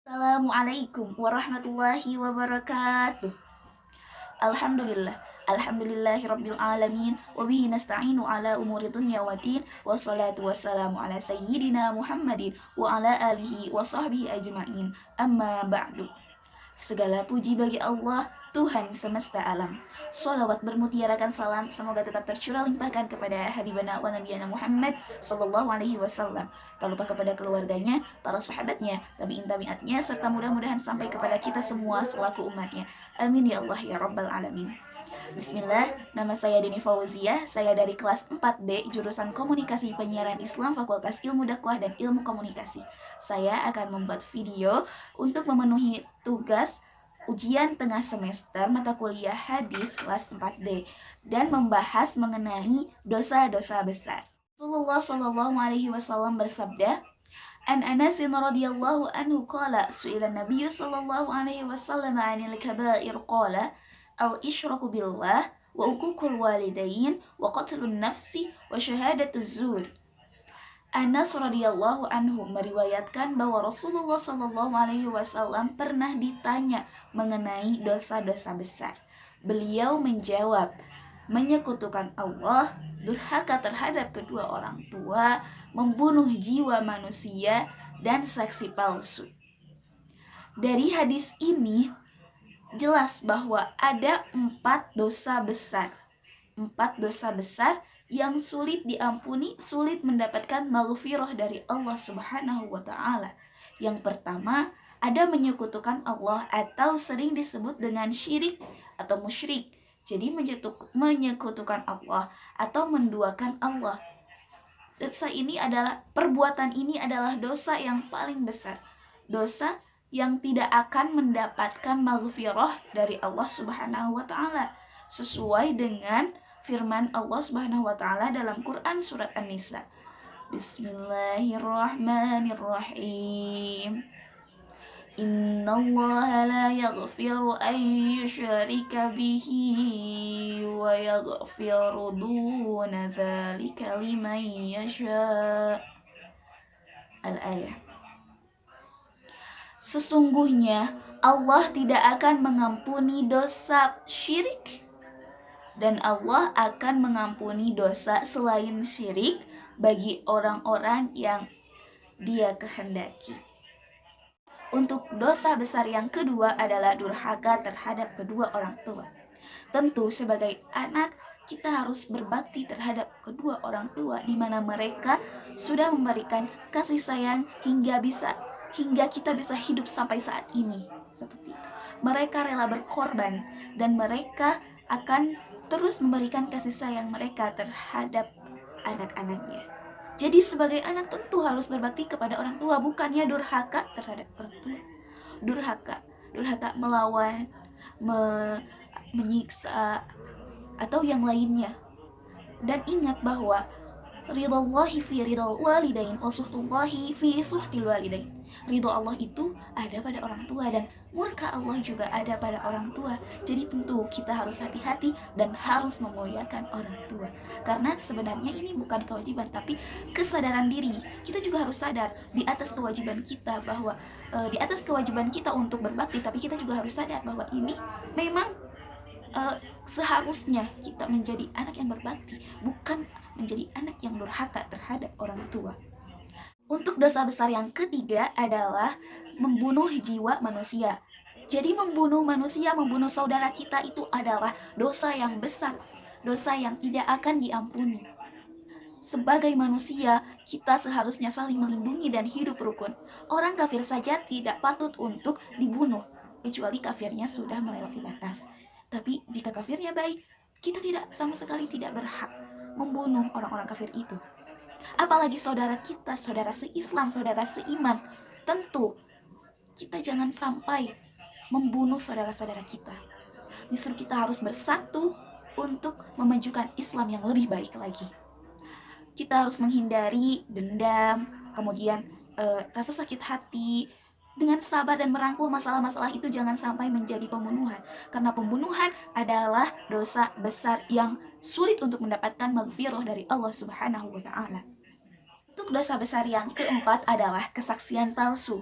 Assalamualaikum warahmatullahi wabarakatuh. Alhamdulillah. Alhamdulillahirabbil alamin wa bihi nasta'inu ala umuri dunya waddin wassalatu wassalamu ala sayyidina Muhammadin wa ala alihi wa sahbihi ajmain. Amma ba'du. Segala puji bagi Allah, Tuhan semesta alam. Sholawat bermutiarakan salam semoga tetap tercurah limpahkan kepada Habibana wa Nabiyana Muhammad Sallallahu Alaihi Wasallam. Tak lupa kepada keluarganya, para sahabatnya, tabi'in-tabi'atnya, serta mudah-mudahan sampai kepada kita semua selaku umatnya. Amin ya Allah ya Rabbal Alamin. Bismillah, nama saya Dini Fauzia, saya dari kelas 4D, jurusan Komunikasi Penyiaran Islam, Fakultas Ilmu Dakwah dan Ilmu Komunikasi. Saya akan membuat video untuk memenuhi tugas ujian tengah semester mata kuliah hadis kelas 4D dan membahas mengenai dosa-dosa besar. Rasulullah Shallallahu Alaihi Wasallam bersabda, An Anas radhiyallahu anhu qala su'ila Nabi sallallahu alaihi wasallam 'anil kaba'ir qala al-isyraku billah wa uququl walidain wa qatlun nafsi wa syahadatuz zur. Anas radhiyallahu anhu meriwayatkan bahwa Rasulullah Shallallahu alaihi wasallam pernah ditanya mengenai dosa-dosa besar. Beliau menjawab, menyekutukan Allah, durhaka terhadap kedua orang tua, membunuh jiwa manusia, dan saksi palsu. Dari hadis ini jelas bahwa ada 4 dosa besar. 4 dosa besar yang sulit diampuni, sulit mendapatkan maghfirah dari Allah Subhanahu wa taala. Yang pertama, ada menyekutukan Allah atau sering disebut dengan syirik atau musyrik. Jadi menyekutukan Allah atau menduakan Allah. Perbuatan ini adalah dosa yang paling besar. Dosa yang tidak akan mendapatkan maghfirah dari Allah Subhanahu wa taala sesuai dengan firman Allah Subhanahu wa taala dalam Quran surat An-Nisa. Bismillahirrahmanirrahim. Innallaha la yaghfiru an yushrika bihi wa yaghfiru duna dzalika liman yasha. Al-ayah. Sesungguhnya Allah tidak akan mengampuni dosa syirik dan Allah akan mengampuni dosa selain syirik bagi orang-orang yang Dia kehendaki. Untuk dosa besar yang kedua adalah durhaka terhadap kedua orang tua. Tentu sebagai anak kita harus berbakti terhadap kedua orang tua di mana mereka sudah memberikan kasih sayang hingga kita bisa hidup sampai saat ini. Seperti itu. Mereka rela berkorban dan mereka akan terus memberikan kasih sayang mereka terhadap anak-anaknya. Jadi sebagai anak tentu harus berbakti kepada orang tua, bukannya durhaka terhadap orang tua. Durhaka melawan, menyiksa atau yang lainnya. Dan ingat bahwa ridhallahi fi ridhal walidain wa suhtullahi fi suhtil walidain. Ridho Allah itu ada pada orang tua dan murka Allah juga ada pada orang tua. Jadi tentu kita harus hati-hati dan harus memuliakan orang tua. Karena sebenarnya ini bukan kewajiban tapi kesadaran diri. Kita juga harus sadar di atas kewajiban kita bahwa di atas kewajiban kita untuk berbakti, tapi kita juga harus sadar bahwa ini memang seharusnya kita menjadi anak yang berbakti, bukan menjadi anak yang durhaka terhadap orang tua. Untuk dosa besar yang ketiga adalah membunuh jiwa manusia. Jadi membunuh manusia, membunuh saudara kita itu adalah dosa yang besar, dosa yang tidak akan diampuni. Sebagai manusia, kita seharusnya saling melindungi dan hidup rukun. Orang kafir saja tidak patut untuk dibunuh, kecuali kafirnya sudah melewati batas. Tapi jika kafirnya baik, kita sama sekali tidak berhak membunuh orang-orang kafir itu. Apalagi saudara kita, saudara se-Islam, saudara seiman. Tentu kita jangan sampai membunuh saudara-saudara kita. Justru kita harus bersatu untuk memajukan Islam yang lebih baik lagi. Kita harus menghindari dendam, kemudian rasa sakit hati. Dengan sabar dan merangkul masalah-masalah itu jangan sampai menjadi pembunuhan. Karena pembunuhan adalah dosa besar yang sulit untuk mendapatkan maghfirah dari Allah Subhanahu wa taala. Untuk dosa besar yang keempat adalah kesaksian palsu.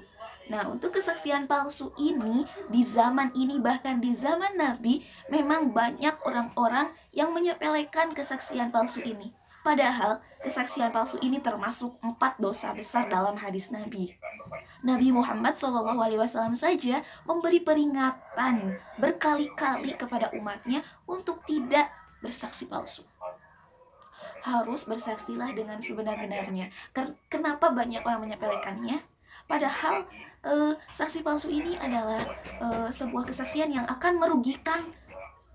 Nah, untuk kesaksian palsu ini, di zaman ini, bahkan di zaman Nabi, memang banyak orang-orang yang menyepelekan kesaksian palsu ini. Padahal, kesaksian palsu ini termasuk 4 dosa besar dalam hadis Nabi. Nabi Muhammad SAW saja memberi peringatan berkali-kali kepada umatnya untuk tidak bersaksi palsu. Harus bersaksilah dengan sebenar-benarnya. Kenapa banyak orang menyepelekannya? Padahal saksi palsu ini adalah sebuah kesaksian yang akan merugikan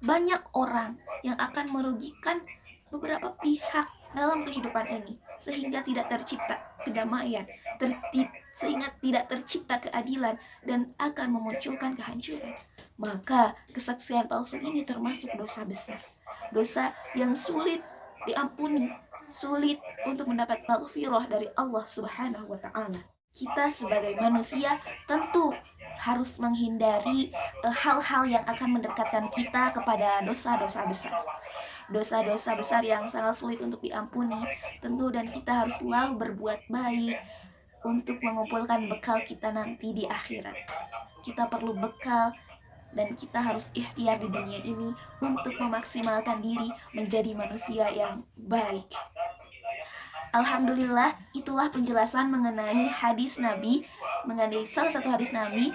banyak orang, yang akan merugikan beberapa pihak dalam kehidupan ini, sehingga tidak tercipta kedamaian, sehingga tidak tercipta keadilan, dan akan memunculkan kehancuran. Maka kesaksian palsu ini termasuk dosa besar, dosa yang sulit diampuni, sulit untuk mendapat maghfirah dari Allah Subhanahu wa Ta'ala. Kita sebagai manusia tentu harus menghindari hal-hal yang akan mendekatkan kita kepada dosa-dosa besar. Dosa-dosa besar yang sangat sulit untuk diampuni tentu, dan kita harus selalu berbuat baik untuk mengumpulkan bekal kita nanti di akhirat. Kita perlu bekal, dan kita harus ikhtiar di dunia ini untuk memaksimalkan diri menjadi manusia yang baik. Alhamdulillah, itulah penjelasan mengenai hadis Nabi, mengenai salah satu hadis Nabi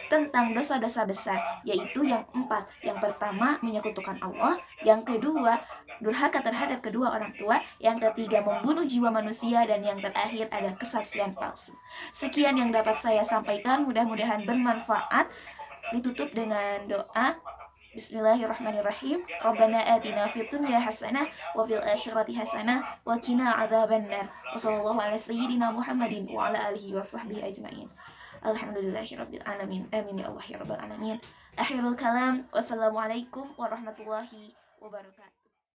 tentang dosa-dosa besar, yaitu yang 4. Yang pertama, menyekutukan Allah. Yang kedua, durhaka terhadap kedua orang tua. Yang ketiga, membunuh jiwa manusia. Dan yang terakhir ada kesaksian palsu. Sekian yang dapat saya sampaikan, mudah-mudahan bermanfaat. Ditutup dengan doa. Bismillahirrahmanirrahim. Rabbana atina fid dunya hasanah wa fil akhirati hasanah wa qina adzabannar. Wa sallallahu ala sayyidina Muhammadin wa ala alihi wa sahbihi ajmain. Alhamdulillahirabbil alamin. Amin ya Allah ya rabbal alamin. Akhirul kalam. Wassalamualaikum warahmatullahi wabarakatuh.